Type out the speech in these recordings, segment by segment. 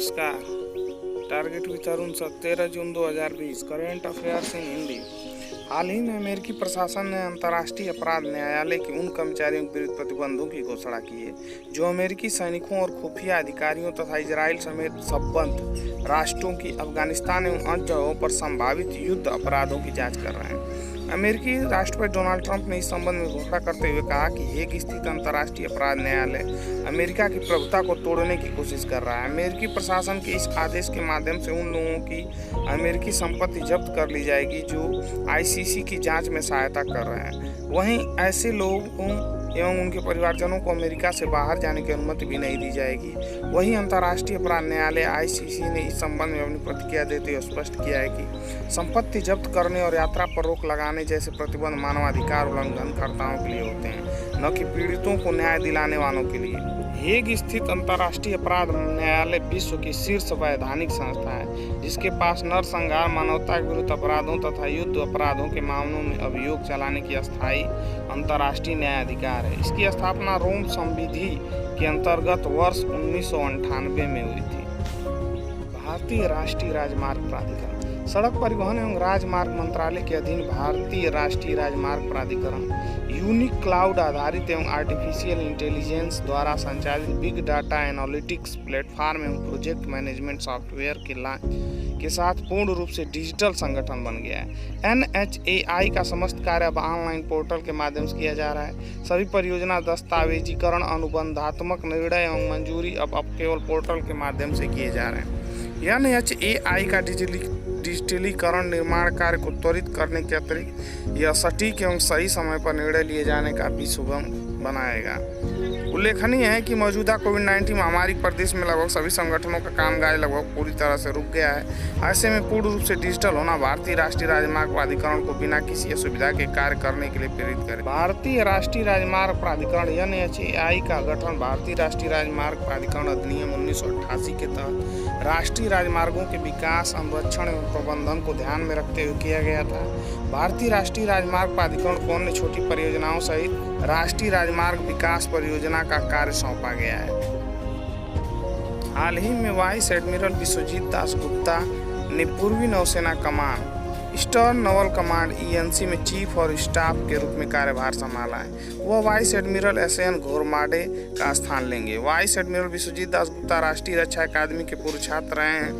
नमस्कार। Target with Arun sir 13 June 2020। Current affairs in Hindi. हाल ही में अमेरिकी प्रशासन ने अंतर्राष्ट्रीय अपराध न्यायालय के उन कर्मचारियों के विरुद्ध प्रतिबंधों की घोषणा की है जो अमेरिकी सैनिकों और खुफिया अधिकारियों तथा इजराइल समेत संबद्ध राष्ट्रों की अफगानिस्तान एवं अन्य जगहों पर संभावित युद्ध अपराधों की जांच कर रहे हैं। अमेरिकी राष्ट्रपति डोनाल्ड ट्रंप ने इस संबंध में घोषणा करते हुए कहा कि हेग स्थित अंतर्राष्ट्रीय अपराध न्यायालय अमेरिका की प्रभुता को तोड़ने की कोशिश कर रहा है। अमेरिकी प्रशासन के इस आदेश के माध्यम से उन लोगों की अमेरिकी संपत्ति जब्त कर ली जाएगी जो आईसीसी की जांच में सहायता कर रहे हैं। वहीं ऐसे लोगों एवं उनके परिवारजनों को अमेरिका से बाहर जाने की अनुमति भी नहीं दी जाएगी। वहीं अंतर्राष्ट्रीय अपराध न्यायालय आईसीसी ने इस संबंध में अपनी प्रतिक्रिया देते हुए स्पष्ट किया है कि संपत्ति जब्त करने और यात्रा पर रोक लगाने जैसे प्रतिबंध मानवाधिकार उल्लंघनकर्ताओं के लिए होते हैं, न कि पीड़ितों को न्याय दिलाने वालों के लिए। हेग स्थित अंतर्राष्ट्रीय अपराध न्यायालय विश्व की शीर्ष वैधानिक संस्था है जिसके पास नरसंहार, मानवता के विरुद्ध अपराधों तथा युद्ध अपराधों के मामलों में अभियोग चलाने की अस्थायी अंतर्राष्ट्रीय न्यायाधिकार है। इसकी स्थापना रोम संविधि के अंतर्गत वर्ष 1998 में हुई थी। भारतीय राष्ट्रीय राजमार्ग प्राधिकरण सड़क परिवहन एवं राजमार्ग मंत्रालय के अधीन भारतीय राष्ट्रीय राजमार्ग प्राधिकरण यूनिक क्लाउड आधारित एवं आर्टिफिशियल इंटेलिजेंस द्वारा संचालित बिग डाटा एनालिटिक्स प्लेटफॉर्म एवं प्रोजेक्ट मैनेजमेंट सॉफ्टवेयर के साथ पूर्ण रूप से डिजिटल संगठन बन गया है। NHAI का समस्त कार्य अब ऑनलाइन पोर्टल के माध्यम से किया जा रहा है। सभी परियोजना दस्तावेजीकरण, अनुबंधात्मक निर्णय एवं मंजूरी अब केवल पोर्टल के माध्यम से किए जा रहे हैं। NHAI का डिजिटलीकरण निर्माण कार्य को त्वरित करने के अतिरिक्त यह सटीक एवं सही समय पर निर्णय लिए जाने का भी सुगम बनाएगा। उल्लेखनीय है कि मौजूदा कोविड-19 महामारी प्रदेश में लगभग सभी संगठनों का कामकाज लगभग पूरी तरह से रुक गया है। ऐसे में पूर्ण रूप से डिजिटल होना भारतीय राष्ट्रीय राजमार्ग प्राधिकरण को बिना किसी असुविधा के कार्य करने के लिए प्रेरित करे। भारतीय राष्ट्रीय राजमार्ग प्राधिकरण NHAI का गठन भारतीय राष्ट्रीय राजमार्ग प्राधिकरण अधिनियम 1988 के तहत राष्ट्रीय राजमार्गों के विकास, अनुरक्षण एवं प्रबंधन को ध्यान में रखते हुए किया गया था। भारतीय राष्ट्रीय राजमार्ग प्राधिकरण को अन्य छोटी परियोजनाओं सहित राष्ट्रीय राजमार्ग विकास परियोजना का कार्य सौंपा गया है। हाल ही में वाइस एडमिरल विश्वजीत दास गुप्ता ने पूर्वी नौसेना कमान ईस्टर्न नवल कमांड ENC में चीफ और स्टाफ के रूप में कार्यभार संभाला है। वह वाइस एडमिरल SN घोरमाडे का स्थान लेंगे। वाइस एडमिरल विश्वजीत दास गुप्ता राष्ट्रीय रक्षा अकादमी के पूर्व छात्र रहे हैं।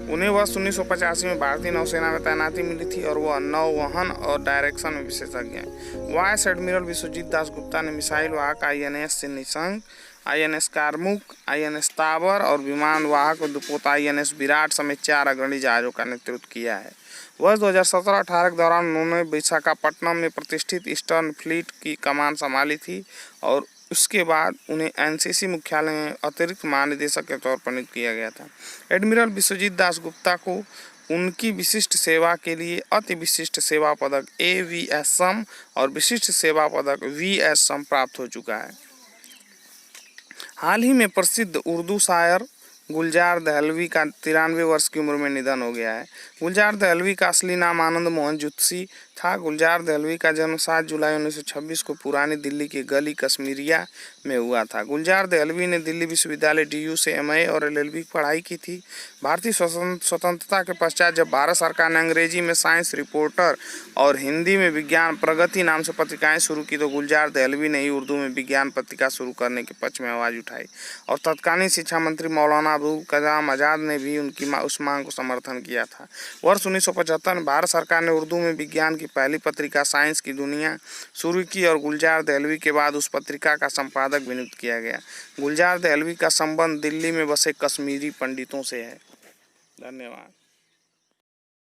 उन्हें वर्ष 1985 में भारतीय नौसेना में तैनाती मिली थी और वह नौवहन और डायरेक्शन में विशेषज्ञ हैं। वाइस एडमिरल विश्वजीत दास गुप्ता ने मिसाइल वाहक INS Nishank, INS कारमुक, INS Tabar और विमान वाहक दुपोत INS विराट समेत 4 अग्रणी जहाजों का नेतृत्व किया है। वर्ष 2017-18 के दौरान उन्होंने विशाखापट्टनम में प्रतिष्ठित ईस्टर्न फ्लीट की कमान संभाली थी और उसके बाद उन्हें NCC मुख्यालय में अतिरिक्त महानिदेशक के तौर पर नियुक्त किया गया था। एडमिरल विश्वजीत दास गुप्ता को उनकी विशिष्ट सेवा के लिए अति विशिष्ट सेवा पदक AVS सम और विशिष्ट सेवा पदक VS सम प्राप्त हो चुका है। हाल ही में प्रसिद्ध उर्दू शायर गुलजार दहलवी का 93 वर्ष की उम्र में निधन हो गया है। गुलजार दहलवी का असली नाम आनंद मोहन जुत्सी था। गुलजार दहलवी का जन्म 7 जुलाई 1926 को पुरानी दिल्ली की गली कश्मीरिया में हुआ था। गुलजार दहलवी ने दिल्ली विश्वविद्यालय DU से MA और LLB की पढ़ाई की थी। भारतीय स्वतंत्रता के पश्चात जब भारत सरकार ने अंग्रेजी में साइंस रिपोर्टर और हिंदी में विज्ञान प्रगति नाम से पत्रिकाएं शुरू की तो गुलजार दहलवी ने ही उर्दू में विज्ञान पत्रिका शुरू करने के पक्ष में आवाज़ उठाई और तत्कालीन शिक्षा मंत्री मौलाना अबुल कलाम आज़ाद ने भी उनकी उस मांग को समर्थन किया था। वर्ष 1975 में भारत सरकार ने उर्दू में विज्ञान की पहली पत्रिका साइंस की दुनिया शुरू की और गुलजार दहलवी के बाद उस पत्रिका का संपादक भी नियुक्त किया गया। गुलजार दहलवी का संबंध दिल्ली में बसे कश्मीरी पंडितों से है। धन्यवाद।